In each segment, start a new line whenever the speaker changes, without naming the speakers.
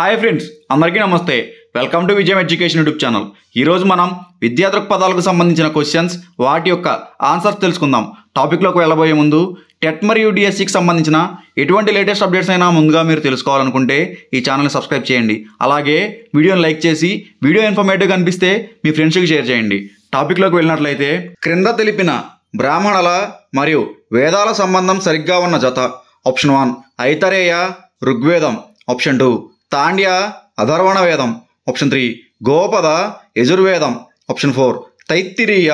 Hi friends, అందరికీ నమస్తే. Welcome to విజయం ఎడ్యుకేషన్ యూట్యూబ్ ఛానల్. ఈరోజు మనం విద్యా దృక్పథాలకు సంబంధించిన క్వశ్చన్స్, వాటి యొక్క ఆన్సర్స్ తెలుసుకుందాం. టాపిక్లోకి వెళ్ళబోయే ముందు టెట్ మరియు డిఎస్సికి సంబంధించిన ఎటువంటి లేటెస్ట్ అప్డేట్స్ అయినా ముందుగా మీరు తెలుసుకోవాలనుకుంటే ఈ ఛానల్ని సబ్స్క్రైబ్ చేయండి. అలాగే వీడియోని లైక్ చేసి వీడియో ఇన్ఫర్మేటివ్గా అనిపిస్తే మీ ఫ్రెండ్స్కి షేర్ చేయండి. టాపిక్లోకి వెళ్ళినట్లయితే, క్రింద తెలిపిన బ్రాహ్మణుల మరియు వేదాల సంబంధం సరిగ్గా ఉన్న జత. ఆప్షన్ 1 ఐతరేయ ఋగ్వేదం. ఆప్షన్ 2 తాండ్య అధర్వణ వేదం. ఆప్షన్ 3 గోపద యజుర్వేదం. ఆప్షన్ 4 తైత్తిరీయ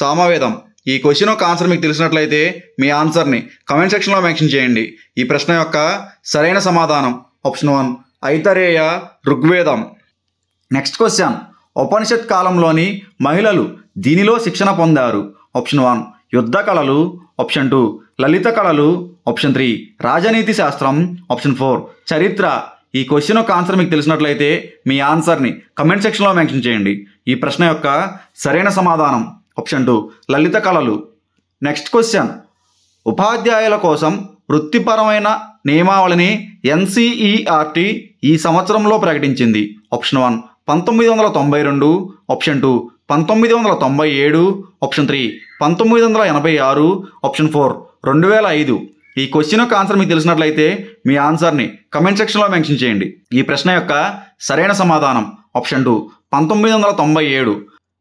సామవేదం. ఈ క్వశ్చన్ యొక్క ఆన్సర్ మీకు తెలిసినట్లయితే మీ ఆన్సర్ని కమెంట్ సెక్షన్లో మెన్షన్ చేయండి. ఈ ప్రశ్న యొక్క సరైన సమాధానం ఆప్షన్ 1 ఐతరేయ ఋగ్వేదం. నెక్స్ట్ క్వశ్చన్, ఉపనిషత్ కాలంలోని మహిళలు దీనిలో శిక్షణ పొందారు. ఆప్షన్ 1 యుద్ధ కళలు. ఆప్షన్ 2 లలిత కళలు. ఆప్షన్ 3 రాజనీతి శాస్త్రం. ఆప్షన్ 4 చరిత్ర. ఈ క్వశ్చన్ యొక్క ఆన్సర్ మీకు తెలిసినట్లయితే మీ ఆన్సర్ని కమెంట్ సెక్షన్లో మెన్షన్ చేయండి. ఈ ప్రశ్న యొక్క సరైన సమాధానం ఆప్షన్ 2 లలిత కళలు. నెక్స్ట్ క్వశ్చన్, ఉపాధ్యాయుల కోసం వృత్తిపరమైన నియమావళిని ఎన్సిఈఆర్టీ ఈ సంవత్సరంలో ప్రకటించింది. ఆప్షన్ 1 1992. ఆప్షన్ 2 1997. ఆప్షన్ 3 1986. ఆప్షన్ 4 2005. ఈ క్వశ్చన్ యొక్క ఆన్సర్ మీకు తెలిసినట్లయితే మీ ఆన్సర్ని కమెంట్ సెక్షన్లో మెన్షన్ చేయండి. ఈ ప్రశ్న యొక్క సరైన సమాధానం ఆప్షన్ 2 1997.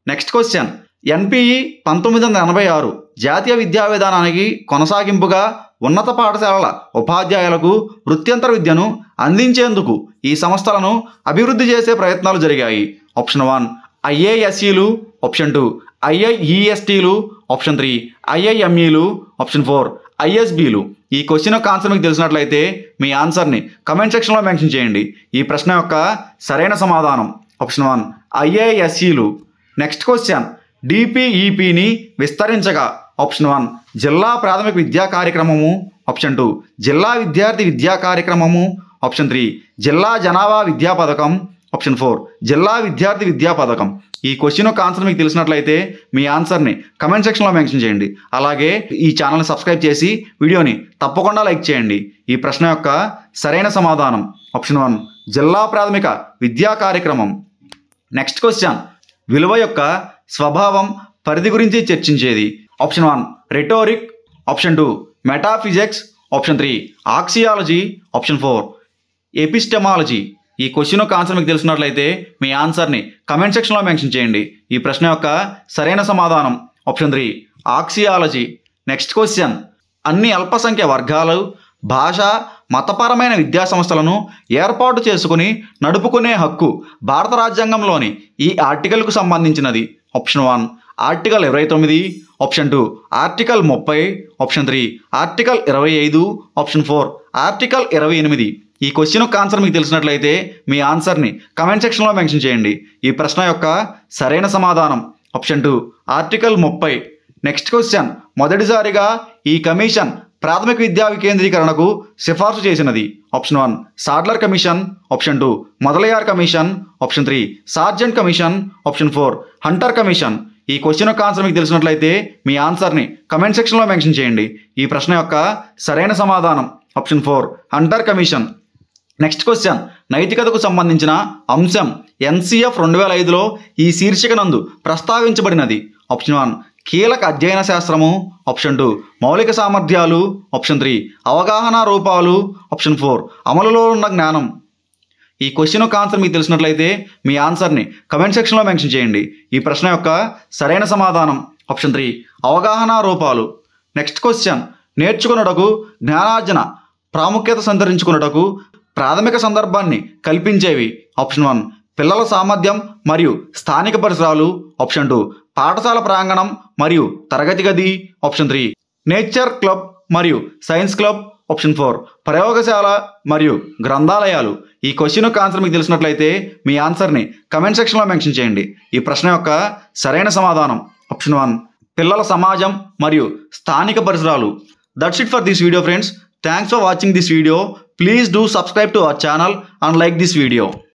నెక్స్ట్ క్వశ్చన్, ఎన్పిఈ 1986 జాతీయ విద్యా విధానానికి కొనసాగింపుగా ఉన్నత పాఠశాలల ఉపాధ్యాయులకు వృత్యంతర విద్యను అందించేందుకు ఈ సంస్థలను అభివృద్ధి చేసే ప్రయత్నాలు జరిగాయి. ఆప్షన్ 1 ఐఏఎస్ఈలు. ఆప్షన్ 2 ఐఐఈఎస్టీలు. ఆప్షన్ 3 ఐఐఎంఈలు. ఆప్షన్ 4 ఐఎస్బీలు. ఈ క్వశ్చన్ యొక్క ఆన్సర్ మీకు తెలిసినట్లయితే మీ ఆన్సర్ని కమెంట్ సెక్షన్లో మెన్షన్ చేయండి. ఈ ప్రశ్న యొక్క సరైన సమాధానం ఆప్షన్ 1 ఐఏఎస్ఈలు. నెక్స్ట్ క్వశ్చన్, డిపిఈపిని విస్తరించగా. ఆప్షన్ 1 జిల్లా ప్రాథమిక విద్యా కార్యక్రమము. ఆప్షన్ 2 జిల్లా విద్యార్థి విద్యా కార్యక్రమము. ఆప్షన్ 3 జిల్లా జనాభా విద్యా పథకం. ఆప్షన్ 4 జిల్లా విద్యార్థి విద్యా పథకం. ఈ క్వశ్చన్ యొక్క ఆన్సర్ మీకు తెలిసినట్లయితే మీ ఆన్సర్ని కమెంట్ సెక్షన్లో మెన్షన్ చేయండి. అలాగే ఈ ఛానల్ని సబ్స్క్రైబ్ చేసి వీడియోని తప్పకుండా లైక్ చేయండి. ఈ ప్రశ్న యొక్క సరైన సమాధానం ఆప్షన్ 1 జిల్లా ప్రాథమిక విద్యా కార్యక్రమం. నెక్స్ట్ క్వశ్చన్, విలువ యొక్క స్వభావం పరిధి గురించి చర్చించేది. Option 1 rhetoric. Option 2 metaphysics. Option 3 axiology. Option 4 epistemology. ఈ క్వశ్చన్ యొక్క ఆన్సర్ మీకు తెలిసినట్లయితే మీ ఆన్సర్ని కమెంట్ సెక్షన్లో మెన్షన్ చేయండి. ఈ ప్రశ్న యొక్క సరైన సమాధానం ఆప్షన్ 3 ఆక్సియాలజీ. నెక్స్ట్ క్వశ్చన్, అన్ని అల్పసంఖ్య వర్గాలు భాష మతపరమైన విద్యా సంస్థలను ఏర్పాటు చేసుకుని నడుపుకునే హక్కు భారత రాజ్యాంగంలోని ఈ ఆర్టికల్కు సంబంధించినది. Option 1 article 29. Option 2 article 30. Option 3 article 25. Option 4 article 28. ఈ క్వశ్చన్ యొక్క ఆన్సర్ మీకు తెలిసినట్లయితే మీ ఆన్సర్ని కమెంట్ సెక్షన్లో మెన్షన్ చేయండి. ఈ ప్రశ్న యొక్క సరైన సమాధానం ఆప్షన్ 2 ఆర్టికల్ 30. నెక్స్ట్ క్వశ్చన్, మొదటిసారిగా ఈ కమిషన్ ప్రాథమిక విద్యా వికేంద్రీకరణకు సిఫార్సు చేసినది. Option 1 Sadler commission. Option 2 Mudaliar commission. Option 3 Sargent commission. Option 4 Hunter commission. ఈ క్వశ్చన్ యొక్క ఆన్సర్ మీకు తెలిసినట్లయితే మీ ఆన్సర్ని కమెంట్ సెక్షన్లో మెన్షన్ చేయండి. ఈ ప్రశ్న యొక్క సరైన సమాధానం option 4 Hunter commission. Next question, నైతికతకు సంబంధించిన అంశం ఎన్సిఎఫ్ 2005లో ఈ శీర్షిక నందు ప్రస్తావించబడినది. ఆప్షన్ 1 కీలక అధ్యయన శాస్త్రము. ఆప్షన్ 2 మౌలిక సామర్థ్యాలు. ఆప్షన్ 3 అవగాహన రూపాలు. ఆప్షన్ 4 అమలులో ఉన్న జ్ఞానం. ఈ క్వశ్చన్ యొక్క ఆన్సర్ మీకు తెలిసినట్లయితే మీ ఆన్సర్ని కమెంట్ సెక్షన్లో మెన్షన్ చేయండి. ఈ ప్రశ్న యొక్క సరైన సమాధానం ఆప్షన్ 3 అవగాహన రూపాలు. నెక్స్ట్ క్వశ్చన్, నేర్చుకున్నటకు జ్ఞానార్జన ప్రాముఖ్యత సంతరించుకున్నటకు ప్రాథమిక సందర్భాన్ని కల్పించేవి. ఆప్షన్ 1 పిల్లల సామర్థ్యం మరియు స్థానిక పరిసరాలు. ఆప్షన్ 2 పాఠశాల ప్రాంగణం మరియు తరగతి గది. ఆప్షన్ 3 నేచర్ క్లబ్ మరియు సైన్స్ క్లబ్. ఆప్షన్ 4 ప్రయోగశాల మరియు గ్రంథాలయాలు. ఈ క్వశ్చన్ యొక్క ఆన్సర్ మీకు తెలిసినట్లయితే మీ ఆన్సర్ని కమెంట్ సెక్షన్లో మెన్షన్ చేయండి. ఈ ప్రశ్న యొక్క సరైన సమాధానం ఆప్షన్ 1 పిల్లల సమాజం మరియు స్థానిక పరిసరాలు. That's it for this video friends. Thanks for watching this video. Please do subscribe to our channel and like this video.